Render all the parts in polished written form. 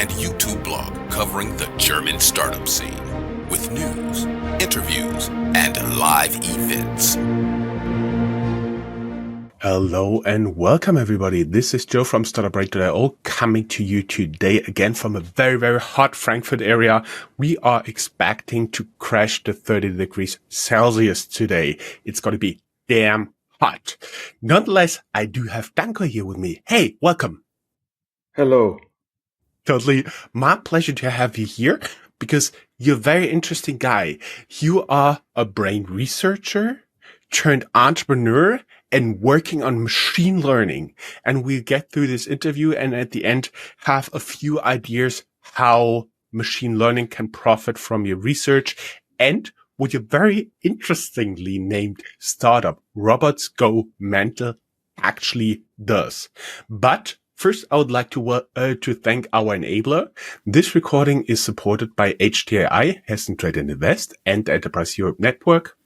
and YouTube blog covering the German startup scene with news, interviews, and live events. Hello and welcome everybody. This is Joe from Startuprad.io coming to you today again from a very, very hot Frankfurt area. We are expecting to crash the 30 degrees Celsius today. It's going to be damn hot. Nonetheless, I do have Danko here with me. Hey, welcome. Hello. Totally my pleasure to have you here because you're a very interesting guy. You are a brain researcher turned entrepreneur and working on machine learning. And we'll get through this interview and at the end have a few ideas how machine learning can profit from your research and what your very interestingly named startup, Robots Go Mental, actually does. But first, I would like to thank our enabler. This recording is supported by HTAI, Hessen Trade and Invest, and the Enterprise Europe Network.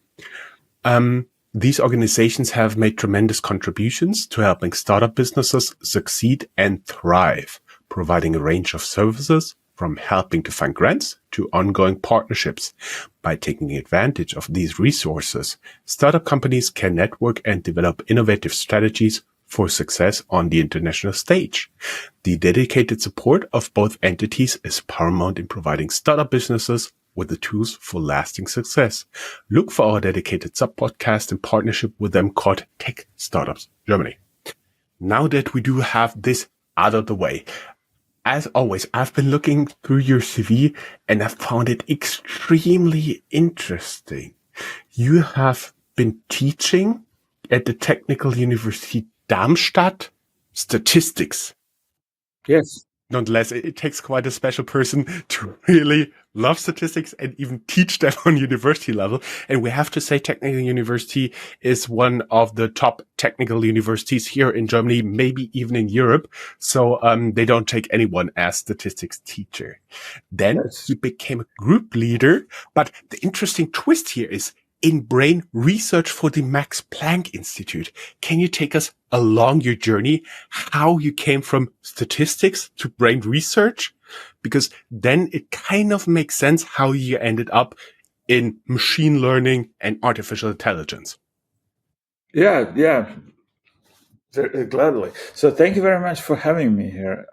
These organizations have made tremendous contributions to helping startup businesses succeed and thrive, providing a range of services from helping to find grants to ongoing partnerships. By taking advantage of these resources, startup companies can network and develop innovative strategies for success on the international stage. The dedicated support of both entities is paramount in providing startup businesses with the tools for lasting success. Look for our dedicated sub-podcast in partnership with them called Tech Startups Germany. Now that we do have this out of the way, as always, I've been looking through your CV and I've found it extremely interesting. You have been teaching at the Technical University Darmstadt statistics. Yes. Nonetheless, it takes quite a special person to really love statistics and even teach them on university level. And we have to say Technical University is one of the top technical universities here in Germany, maybe even in Europe. So they don't take anyone as statistics teacher. Then you became a group leader. But the interesting twist here is in brain research for the Max Planck Institute. Can you take us along your journey, how you came from statistics to brain research? Because then it kind of makes sense how you ended up in machine learning and artificial intelligence. Yeah, gladly. So thank you very much for having me here.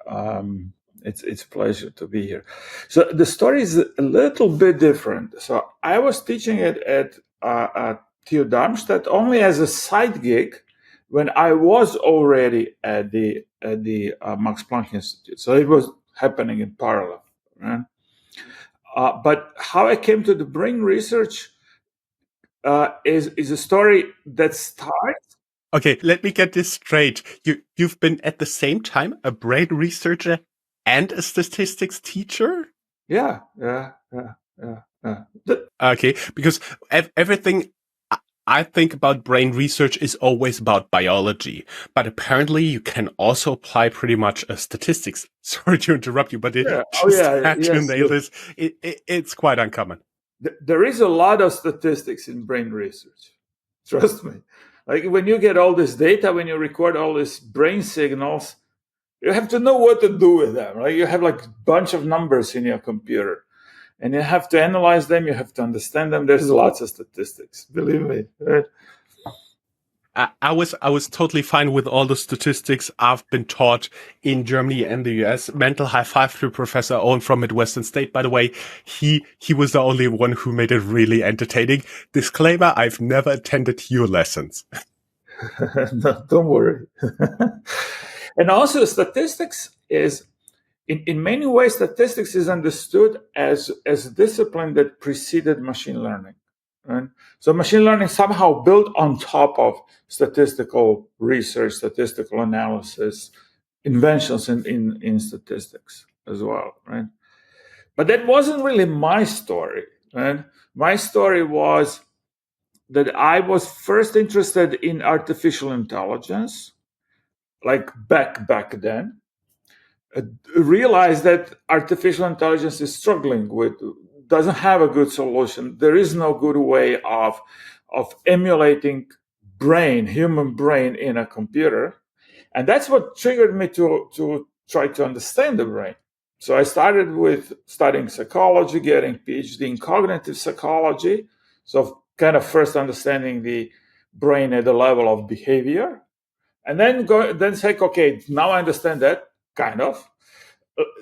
It's a pleasure to be here. So the story is a little bit different. So I was teaching it at TU Darmstadt only as a side gig when I was already at the Max Planck Institute. So it was happening in parallel. Right? But how I came to the brain research is a story that starts. Okay, let me get this straight. You've been at the same time a brain researcher and a statistics teacher? Yeah. Okay, because everything I think about brain research is always about biology, but apparently you can also apply pretty much statistics. Sorry to interrupt you, but it's quite uncommon. There is a lot of statistics in brain research. Trust me. Like when you get all this data, when you record all these brain signals, you have to know what to do with them. Right? You have like a bunch of numbers in your computer. And you have to analyze them. You have to understand them. There's lots of statistics. Believe me. Right? I was totally fine with all the statistics I've been taught in Germany and the US. Mental high five to Professor Owen from Midwestern State. By the way, he was the only one who made it really entertaining. Disclaimer: I've never attended your lessons. No, don't worry. And also, statistics is. In many ways, statistics is understood as a discipline that preceded machine learning. Right? So machine learning somehow built on top of statistical research, statistical analysis, inventions in statistics as well. Right? But that wasn't really my story. Right? My story was that I was first interested in artificial intelligence, like back then. Realize that artificial intelligence is struggling doesn't have a good solution. There is no good way of emulating human brain in a computer. And that's what triggered me to try to understand the brain. So I started with studying psychology, getting PhD in cognitive psychology. So kind of first understanding the brain at the level of behavior, and then say, okay, now I understand that kind of.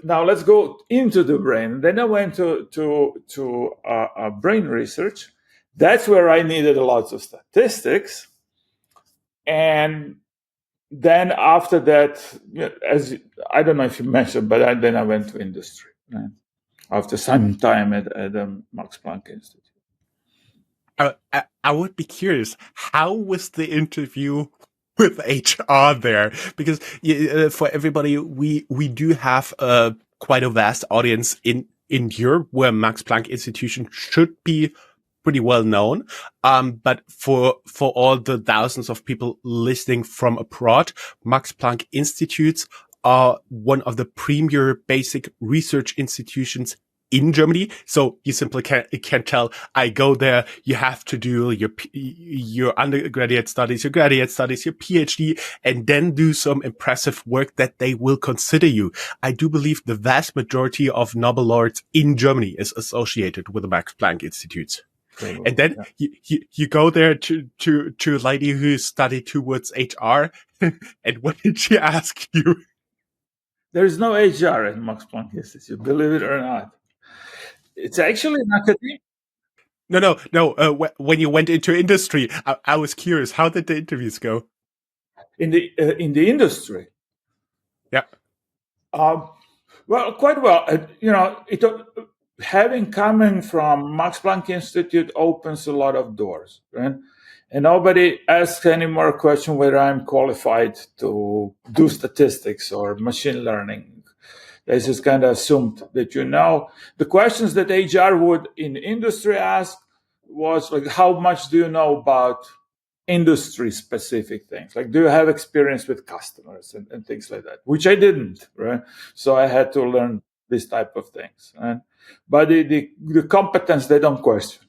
Now let's go into the brain. Then I went to brain research. That's where I needed lots of statistics, and then after that, as I don't know if you mentioned, but then I went to industry, right? After some time at the Max Planck Institute. I would be curious, how was the interview with HR there? Because for everybody, we do have quite a vast audience in Europe, where Max Planck Institution should be pretty well known. But for all the thousands of people listening from abroad, Max Planck Institutes are one of the premier basic research institutions in Germany. So you simply can't tell, I go there, you have to do your undergraduate studies, your graduate studies, your PhD, and then do some impressive work that they will consider you. I do believe the vast majority of Nobel laureates in Germany is associated with the Max Planck Institute. Totally, And then you go there to a lady who studied towards HR. And what did she ask you? There is no HR at Max Planck Institute, believe it or not. It's actually an academic. No. When you went into industry, I was curious. How did the interviews go? In the industry. Yeah. Well, quite well. Having coming from Max Planck Institute opens a lot of doors, right? And nobody asks any more question whether I'm qualified to do statistics or machine learning. This is kind of assumed that you know. The questions that HR would in industry ask was like, how much do you know about industry specific things? Like, do you have experience with customers and things like that? Which I didn't, right? So I had to learn this type of things. But the competence, they don't question.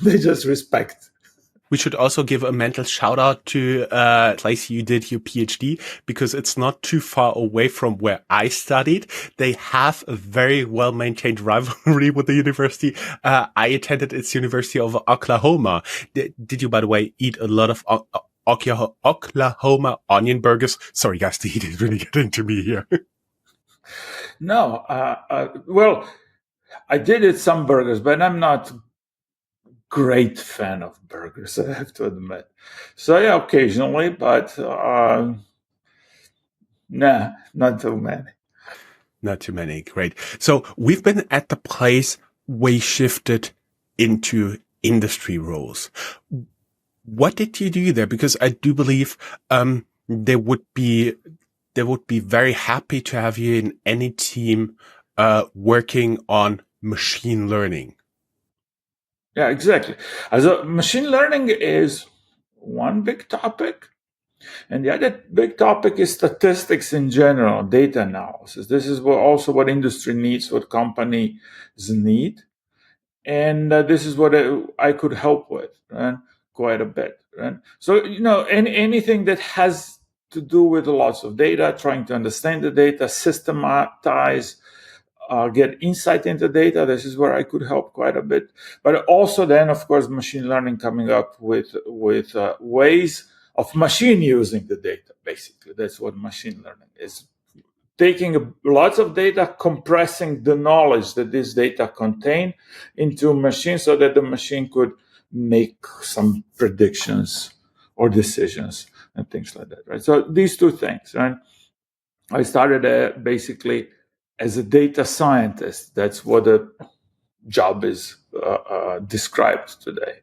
They just respect. We should also give a mental shout out to place you did your PhD, because it's not too far away from where I studied. They have a very well maintained rivalry with the university. I attended its University of Oklahoma. Did you, by the way, eat a lot of Oklahoma onion burgers? Sorry, guys, the heat is really getting to me here. No, well, I did eat some burgers, but I'm not great fan of burgers, I have to admit. So yeah, occasionally, but nah, not too many. Not too many. Great. So we've been at the place we shifted into industry roles. What did you do there? Because I do believe they would be very happy to have you in any team working on machine learning. Yeah, exactly. Also, machine learning is one big topic, and the other big topic is statistics in general, data analysis. This is also what industry needs, what companies need, and this is what I could help with, right? Quite a bit. Right? So anything that has to do with lots of data, trying to understand the data, systematize, get insight into data. This is where I could help quite a bit. But also then, of course, machine learning coming up with ways of machine using the data. Basically, that's what machine learning is. Taking lots of data, compressing the knowledge that this data contain into a machine so that the machine could make some predictions or decisions and things like that. Right. So these two things. Right. I started basically as a data scientist. That's what the job is described today.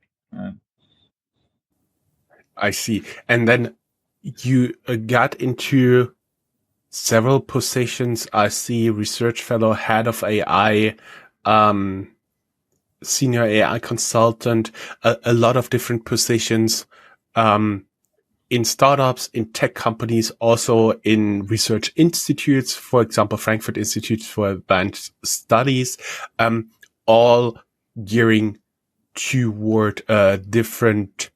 I see. And then you got into several positions. I see research fellow, head of AI, senior AI consultant, a lot of different positions, in startups, in tech companies, also in research institutes, for example, Frankfurt Institute for Advanced Studies, all gearing toward different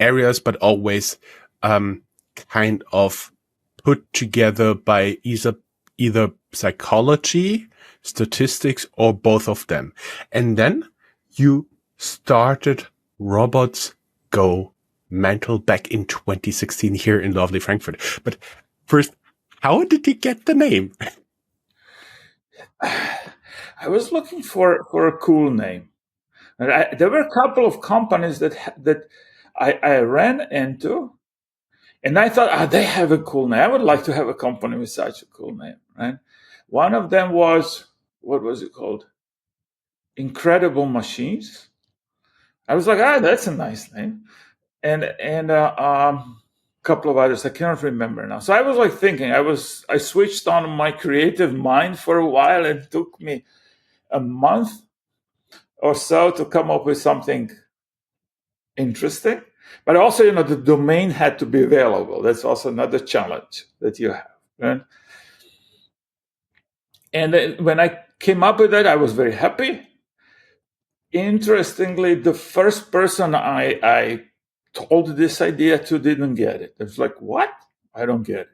areas, but always kind of put together by either psychology statistics, or both of them. And then you started Robots Go Mental back in 2016 here in lovely Frankfurt. But first, how did you get the name? I was looking for a cool name. And there were a couple of companies that I ran into, and I thought, they have a cool name. I would like to have a company with such a cool name, right? One of them was, what was it called? Incredible Machines. I was like, that's a nice name. And a couple of others I cannot remember now. So I was like thinking, I switched on my creative mind for a while. It took me a month or so to come up with something interesting. But also, the domain had to be available. That's also another challenge that you have. Right? And then when I came up with that, I was very happy. Interestingly, the first person I told this idea to didn't get it. It was like, what? I don't get it.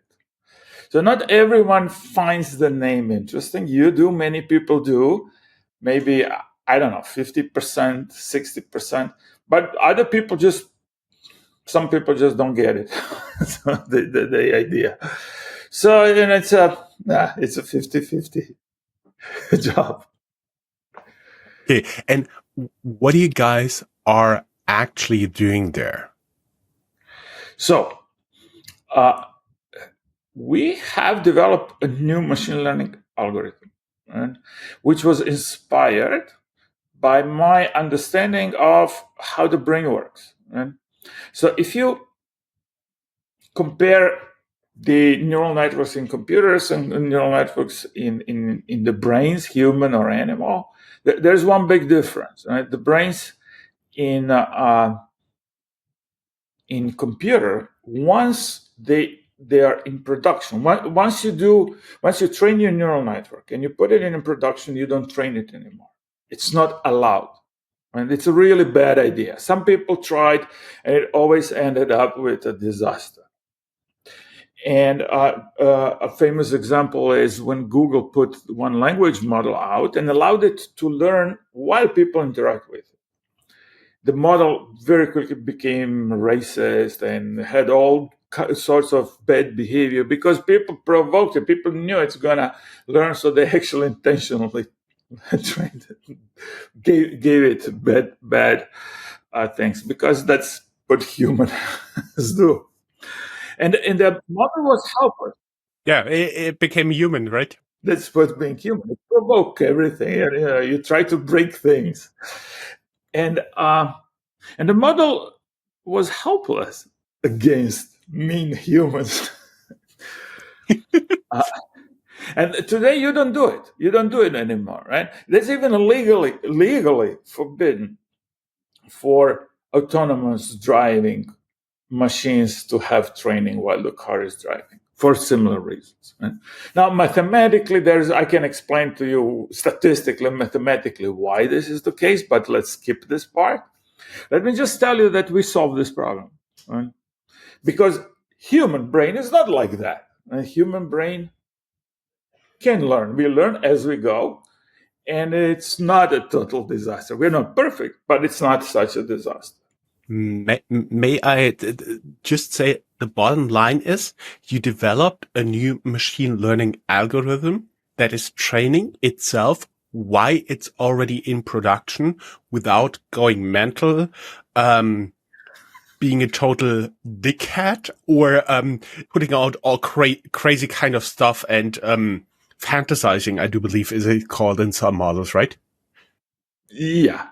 So not everyone finds the name interesting. You do, many people do. Maybe, I don't know, 50%, 60%. But other people some people just don't get it. So the idea. So it's a 50-50 job. Okay, and what do you guys are actually doing there? So we have developed a new machine learning algorithm, right, which was inspired by my understanding of how the brain works. Right? So if you compare the neural networks in computers and neural networks in the brains, human or animal, there's one big difference. Right? The brains in computer, once they are in production, once you train your neural network and you put it in production, you don't train it anymore. It's not allowed. And it's a really bad idea. Some people tried, and it always ended up with a disaster. And a famous example is when Google put one language model out and allowed it to learn while people interact with it. The model very quickly became racist and had all sorts of bad behavior because people provoked it. People knew it's going to learn, so they actually intentionally trained it, gave it bad things, because that's what humans do. And the model was helpless. Yeah, it became human, right? That's what being human. It provoke everything. You try to break things, and the model was helpless against mean humans. And today you don't do it. You don't do it anymore, right? That's even legally forbidden for autonomous driving machines to have training while the car is driving for similar reasons. Right? Now, mathematically, I can explain to you statistically, mathematically, why this is the case, but let's skip this part. Let me just tell you that we solve this problem. Right? Because human brain is not like that. A human brain can learn. We learn as we go, and it's not a total disaster. We're not perfect, but it's not such a disaster. May I just say the bottom line is you developed a new machine learning algorithm that is training itself while it's already in production without going mental, being a total dickhead, or putting out all crazy kind of stuff and fantasizing, I do believe is it called in some models, right? Yeah.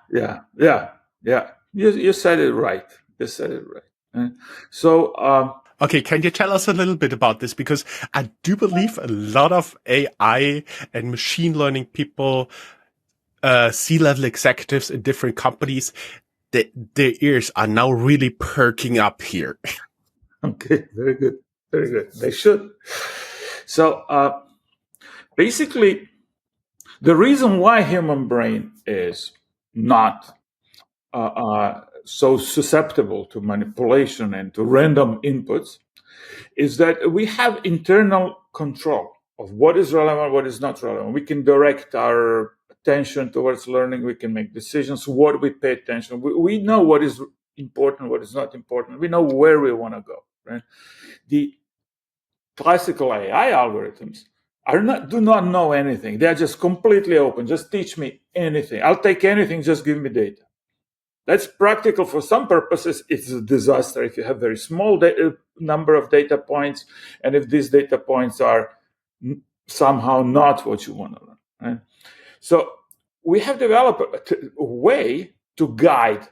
You said it right. So, okay, can you tell us a little bit about this? Because I do believe a lot of AI and machine learning people, C-level executives in different companies, their ears are now really perking up here. Okay, very good. They should. So, basically, the reason why human brain is not so susceptible to manipulation and to random inputs is that we have internal control. of what is relevant, what is not relevant. We can direct our attention towards learning. We can make decisions, what we pay attention. We know what is important, what is not important. We know where we want to go, right? The classical AI algorithms do not know anything. They're just completely open. Just teach me anything. I'll take anything. Just give me data. That's practical for some purposes. It's a disaster if you have very small number of data points, and if these data points are somehow not what you want to learn. Right? So we have developed a way to guide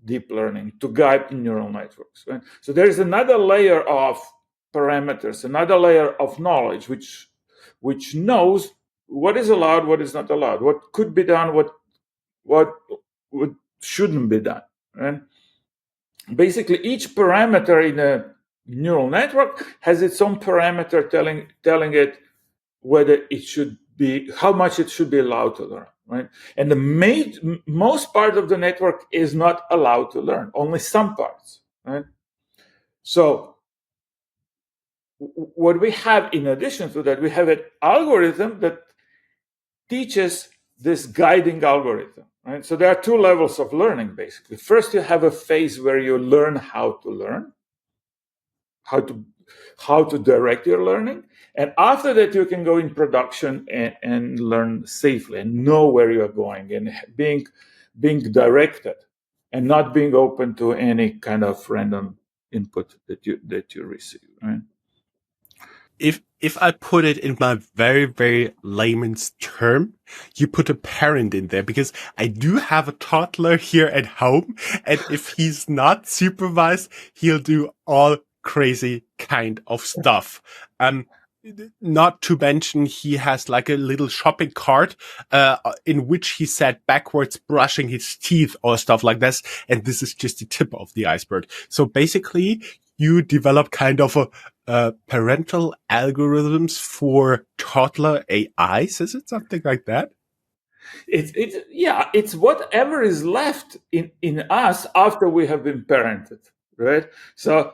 deep learning, to guide neural networks. Right? So there is another layer of parameters, another layer of knowledge, which knows what is allowed, what is not allowed, what could be done, what shouldn't be done. Right? Basically, each parameter in a neural network has its own parameter telling it whether it should be, how much it should be allowed to learn. Right? And the most part of the network is not allowed to learn, only some parts. Right? So what we have in addition to that, we have an algorithm that teaches this guiding algorithm. Right? So there are two levels of learning, basically. First, you have a phase where you learn how to learn, how to direct your learning. And after that, you can go in production and learn safely and know where you're going and being directed and not being open to any kind of random input that you receive. Right? If I put it in my very, very layman's term, you put a parent in there, because I do have a toddler here at home, and if he's not supervised, he'll do all crazy kind of stuff. Not to mention, he has like a little shopping cart, in which he sat backwards brushing his teeth or stuff like this. And this is just the tip of the iceberg. So basically, you develop kind of a parental algorithms for toddler AIs. Is it something like that? It's whatever is left in us after we have been parented, right? So,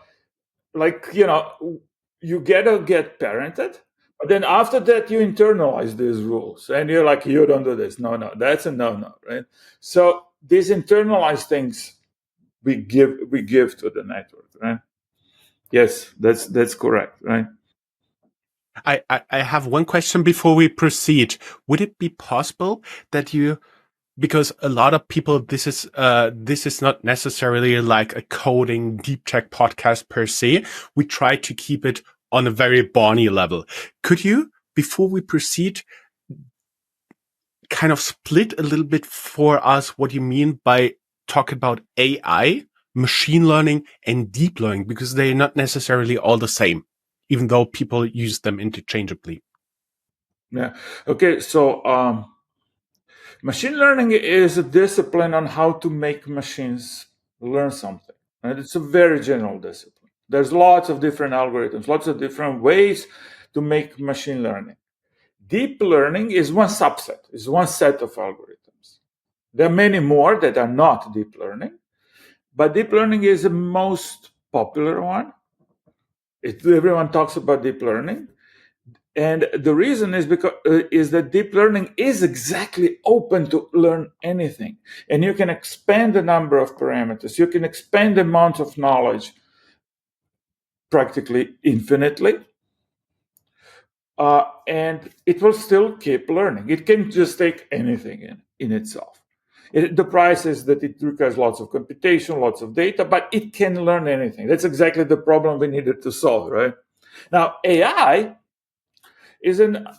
like, you get parented, but then after that you internalize these rules, and you're like, you don't do this. No, that's a no, right? So these internalized things we give to the network, right? Yes, that's correct, right? I have one question before we proceed. Would it be possible that because a lot of people, this is not necessarily like a coding deep tech podcast per se. We try to keep it on a very Barney level. Could you, before we proceed, kind of split a little bit for us what you mean by talking about AI, machine learning, and deep learning, because they're not necessarily all the same, even though people use them interchangeably. Yeah. Okay. So machine learning is a discipline on how to make machines learn something. And it's a very general discipline. There's lots of different algorithms, lots of different ways to make machine learning. Deep learning is one subset, is one set of algorithms. There are many more that are not deep learning, but deep learning is the most popular one. Everyone talks about deep learning. And the reason is is that deep learning is exactly open to learn anything. And you can expand the number of parameters. You can expand the amount of knowledge practically infinitely. And it will still keep learning. It can just take anything in itself. The price is that it requires lots of computation, lots of data, but it can learn anything. That's exactly the problem we needed to solve, right? Now, AI is a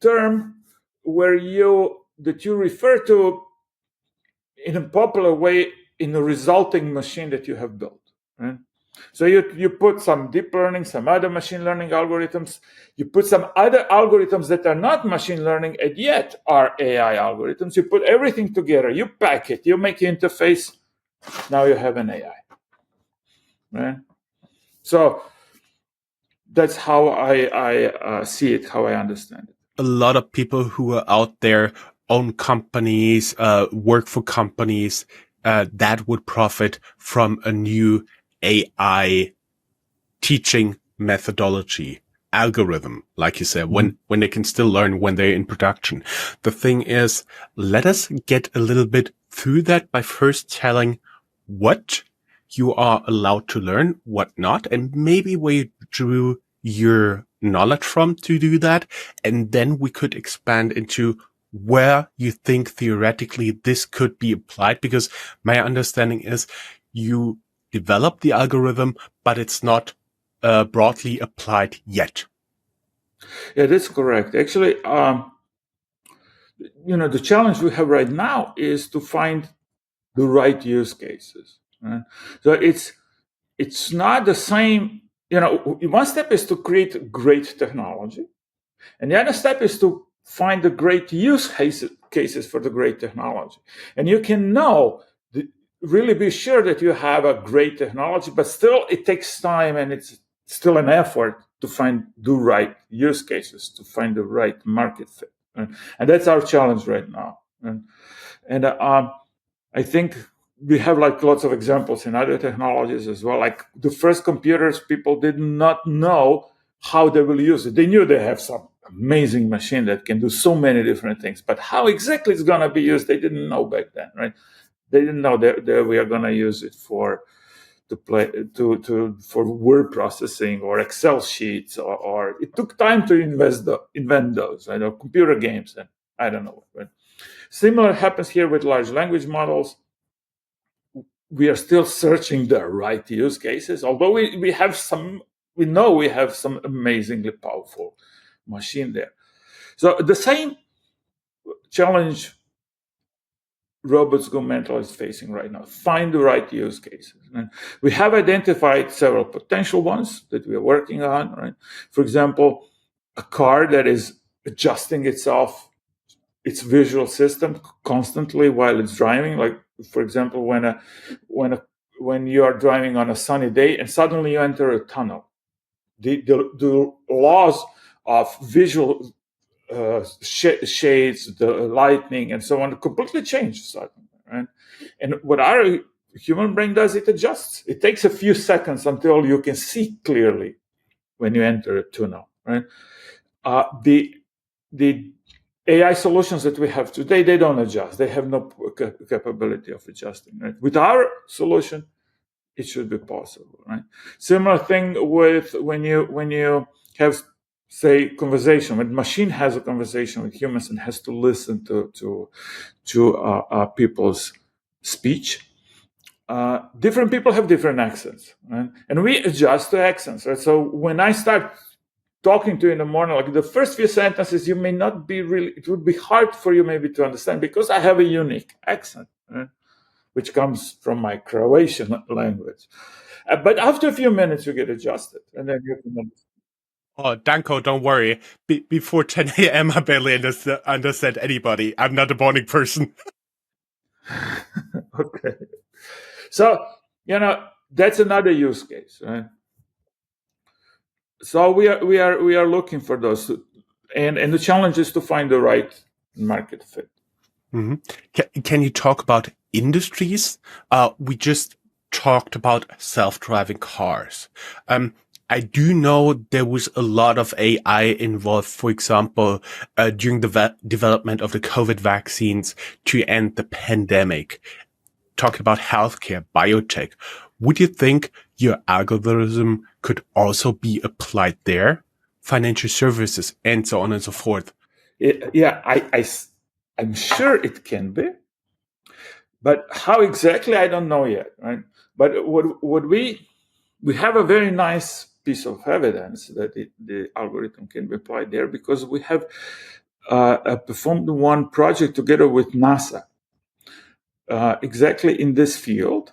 term that you refer to in a popular way in the resulting machine that you have built. Right? So you put some deep learning, some other machine learning algorithms, you put some other algorithms that are not machine learning and yet are AI algorithms. You put everything together, you pack it, you make an interface, now you have an AI. Right? So that's how I see it, how I understand it. A lot of people who are out there own companies, work for companies that would profit from a new AI teaching methodology. algorithm, like you said, when they can still learn when they're in production. The thing is, let us get a little bit through that by first telling what you are allowed to learn, what not, and maybe where you drew your knowledge from to do that. And then we could expand into where you think theoretically this could be applied, because my understanding is you develop the algorithm, but it's not broadly applied yet. Yeah, that's correct. Actually, the challenge we have right now is to find the right use cases. Right? So it's not the same. One step is to create great technology, and the other step is to find the great use cases for the great technology. And you can really be sure that you have a great technology, but still it takes time and it's still an effort to find the right use cases, to find the right market fit. And that's our challenge right now. And I think we have like lots of examples in other technologies as well. Like the first computers, people did not know how they will use it. They knew they have some amazing machine that can do so many different things, but how exactly it's going to be used, they didn't know back then, right? They didn't know that we are going to use it for word processing or Excel sheets, or it took time to invent those, right? Or computer games, and I don't know. Right? Similar happens here with large language models. We are still searching the right use cases, although we know we have some amazingly powerful machine there. So the same challenge robots go mental is facing right now. Find the right use cases. And we have identified several potential ones that we are working on, right? For example, a car that is adjusting its visual system constantly while it's driving. Like, for example, when you are driving on a sunny day and suddenly you enter a tunnel, the laws of visual shades, the lightning, and so on completely change suddenly, right? And what our human brain does, it adjusts. It takes a few seconds until you can see clearly when you enter a tunnel, right? The AI solutions that we have today, they don't adjust. They have no capability of adjusting, right? With our solution, it should be possible, right? Similar thing with when you have, say, conversation. When machine has a conversation with humans and has to listen to people's speech. Different people have different accents, right? And we adjust to accents, right? So when I start talking to you in the morning, like the first few sentences, you may not be really, it would be hard for you maybe to understand because I have a unique accent, right? Which comes from my Croatian language. But after a few minutes, you get adjusted, and then you can understand. Oh, Danko, don't worry. Before 10 a.m., I barely understand anybody. I'm not a morning person. Okay. So, that's another use case, right? So we are looking for those, and the challenge is to find the right market fit. Mm-hmm. Can you talk about industries? We just talked about self-driving cars. I do know there was a lot of AI involved, for example, during the development of the COVID vaccines to end the pandemic. Talking about healthcare, biotech. Would you think your algorithm could also be applied there? Financial services and so on and so forth. I'm sure it can be, but how exactly, I don't know yet, right? But what we have a very nice piece of evidence that the algorithm can be applied there, because we have performed one project together with NASA exactly in this field.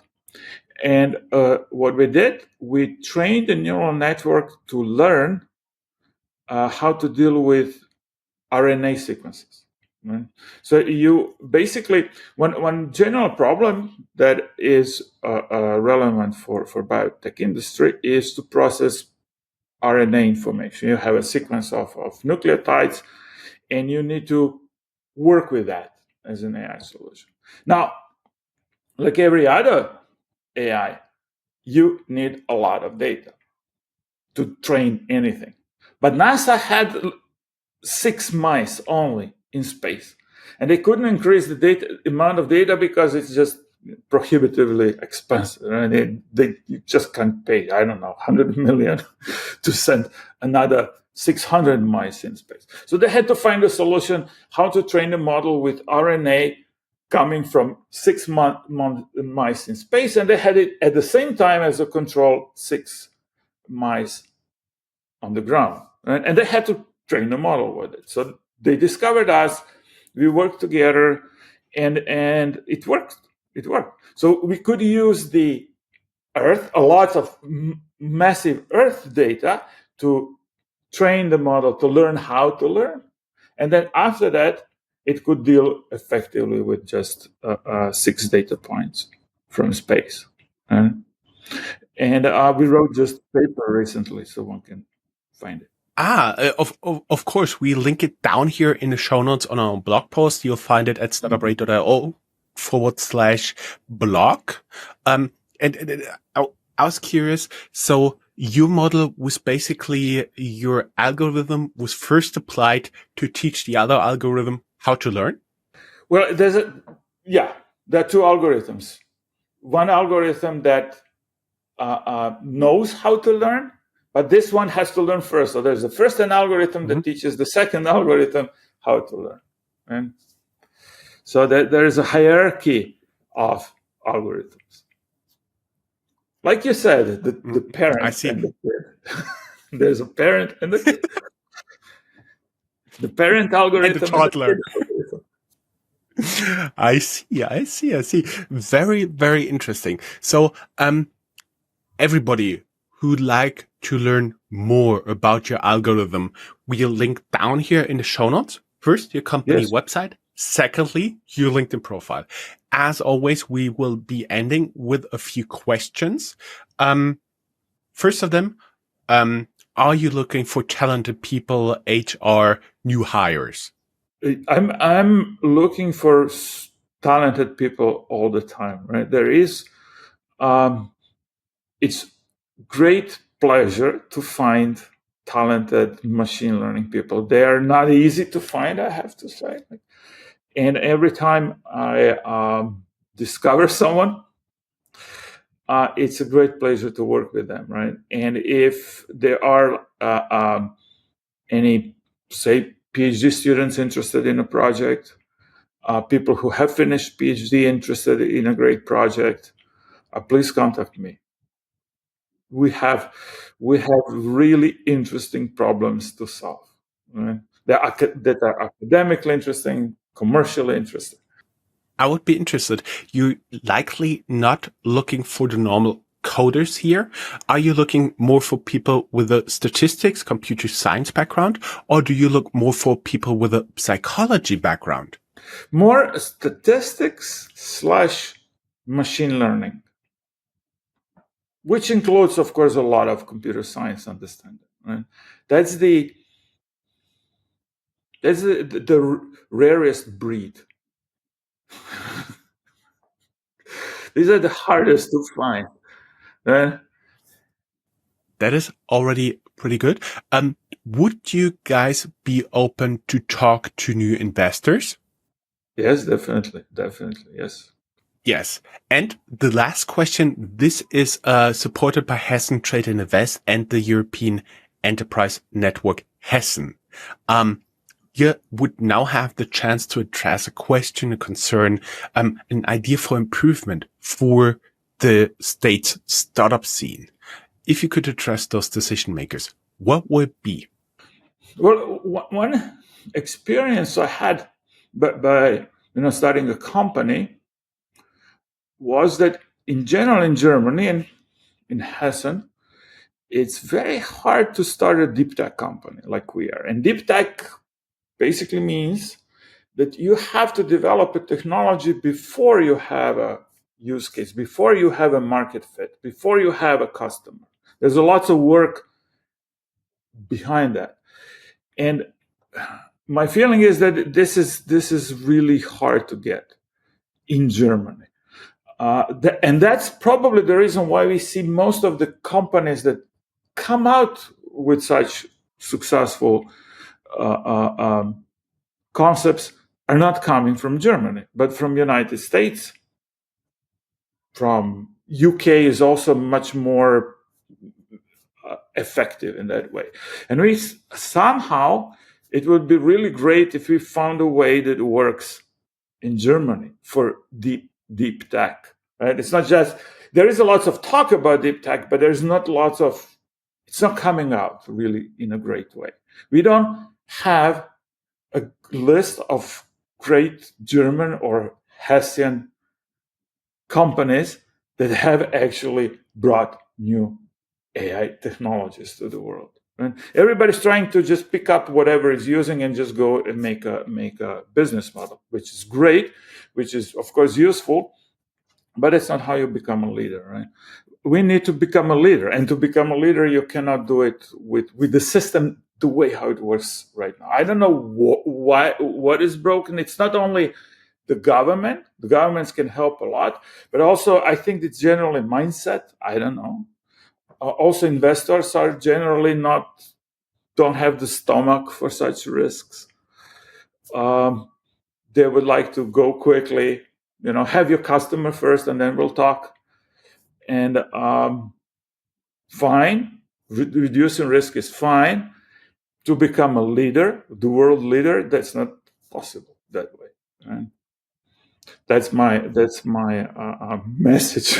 And what we did, we trained a neural network to learn how to deal with RNA sequences. Right? So you basically, one general problem that is relevant for biotech industry is to process RNA information. You have a sequence of nucleotides, and you need to work with that as an AI solution. Now, like every other AI, you need a lot of data to train anything. But NASA had 6 mice only in space, and they couldn't increase the amount of data because it's just prohibitively expensive, and you just can't pay, I don't know, 100 million to send another 600 mice in space. So they had to find a solution how to train the model with RNA coming from 6 mice in space, and they had it at the same time as a control 6 mice on the ground, right? And they had to train the model with it. So they discovered us, we worked together, and it worked. It worked. So we could use the Earth, a lot of massive Earth data to train the model to learn how to learn. And then after that, it could deal effectively with just 6 data points from space. And we wrote just a paper recently, so one can find it. Of course, we link it down here in the show notes on our blog post. You'll find it at Startuprad.io/blog. And I was curious. So your model was basically, your algorithm was first applied to teach the other algorithm how to learn? Well, there are 2 algorithms. One algorithm that knows how to learn, but this one has to learn first. So there's an algorithm that teaches the second algorithm how to learn. And so there is a hierarchy of algorithms. Like you said, the parent and the kid. There's a parent and the kid. The parent algorithm and the toddler. I see. Very, very interesting. So, everybody who'd like to learn more about your algorithm, we'll link down here in the show notes. First, your company website. Secondly, your LinkedIn profile. As always, we will be ending with a few questions. First of them, are you looking for talented people, HR, new hires? I'm looking for talented people all the time, right? There is, it's great pleasure to find talented machine learning people. They are not easy to find, I have to say. And every time I discover someone, it's a great pleasure to work with them, right? And if there are any, say, PhD students interested in a project, people who have finished PhD interested in a great project, please contact me. We have really interesting problems to solve, right? That are academically interesting, commercially interesting. I would be interested. You're likely not looking for the normal coders here. Are you looking more for people with a statistics, computer science background, or do you look more for people with a psychology background? More statistics / machine learning, which includes, of course, a lot of computer science understanding. Right? That's the rarest breed. These are the hardest to find. Right? That is already pretty good. Would you guys be open to talk to new investors? Yes, definitely, yes. Yes. And the last question, this is supported by Hessen Trade and Invest and the European Enterprise Network Hessen. You would now have the chance to address a question, a concern, an idea for improvement for the state's startup scene. If you could address those decision makers, what would it be? Well, one experience I had by starting a company was that in general in Germany and in Hessen, it's very hard to start a deep tech company like we are. And deep tech basically means that you have to develop a technology before you have a use case, before you have a market fit, before you have a customer. There's a lot of work behind that. And my feeling is that this is really hard to get in Germany. And that's probably the reason why we see most of the companies that come out with such successful concepts are not coming from Germany, but from United States. From UK is also much more effective in that way. And we somehow, it would be really great if we found a way that works in Germany for deep tech. Right? It's not just, there is a lot of talk about deep tech, but there's not lots of, it's not coming out really in a great way. We don't have a list of great German or Hessian companies that have actually brought new AI technologies to the world. And everybody's trying to just pick up whatever is using and just go and make a business model, which is great, which is of course useful, but it's not how you become a leader, right? We need to become a leader, and to become a leader, you cannot do it with the system the way how it works right now. I don't know what is broken. It's not only the government. The governments can help a lot, but also I think it's generally mindset. I don't know. Also, investors are generally don't have the stomach for such risks. They would like to go quickly, have your customer first and then we'll talk. And fine, reducing risk is fine. To become a leader, the world leader, that's not possible that way. Right? That's my message.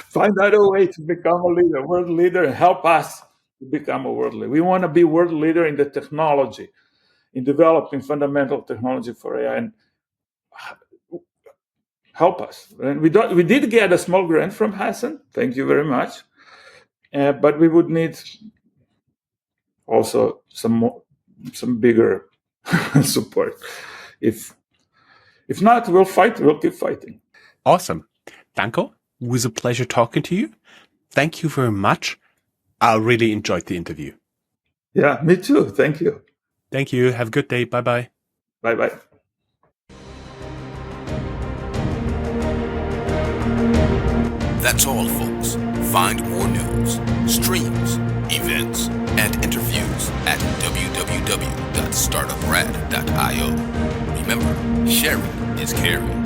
Find out a way to become a leader, world leader, and help us to become a world leader. We want to be world leader in the technology, in developing fundamental technology for AI, and help us. And we did get a small grant from Hassan. Thank you very much. But we would need also some bigger support. If not, we'll fight. We'll keep fighting. Awesome. Danko, it was a pleasure talking to you. Thank you very much. I really enjoyed the interview. Yeah, me too. Thank you. Thank you. Have a good day. Bye-bye. Bye-bye. That's all, folks. Find more news, streams, events, and interviews at www.startuprad.io. Remember, sharing is caring.